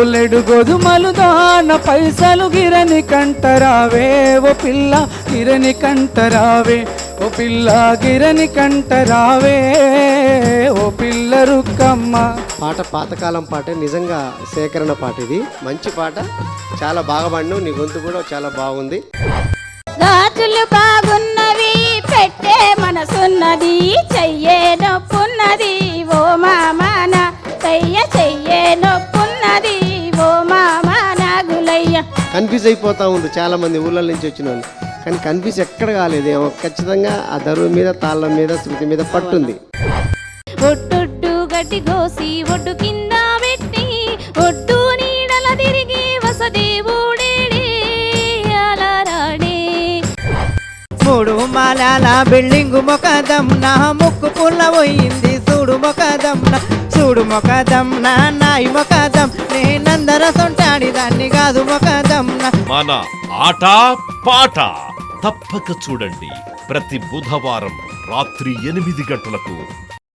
బోలెడు గోధుమలు దాన పైసలు గిరని కంటరావే ఓ పిల్ల గిరని కంటరావే ఓ పిల్ల గిరని కంటరావే ఓ పిల్ల రుక్కమ్మ. పాట పాతకాలం పాటే, నిజంగా సేకరణ పాట ఇది. మంచి పాట, చాలా బాగా పాడినావు. నీ గొంతు కూడా చాలా బాగుంది. గాజులు బాగున్నవి పెట్టే మనసున్నది, చెయ్యే నొప్పున్నది ఓ మామాన, చెయ్యే నొప్పున్నది ఓ మామాన గులయ్య. కన్ఫ్యూజ్ అయిపోతా ఉంది చాలా మంది ఊళ్ళ నుంచి వచ్చిన వాళ్ళు, కానీ కన్ఫ్యూజ్ ఎక్కడ కాలేదు. ఏమో ఖచ్చితంగా ఆ దరువు మీద, తాళ్ళ మీద, శృతి మీద పట్టుంది. ఒట్టొట్టు గడ్డి కోసి ఒడ్డు కింద పెట్టి ఒడ్డు నీడల తిరిగి వసదేవుడేడే అలరాడే. మూడు మాలాల బిల్డింగు మొకదం నా ముక్కు పుల్ల పోయింది చూడు మొకదం నా, చూడు మొకదం నా నాయి మొకదం, నేనందర సొంటాడి దాన్ని కాదు మొకదం నా. మన ఆట పాట తప్పక చూడండి. ప్రతి బుధవారం రాత్రి 8 గంటలకు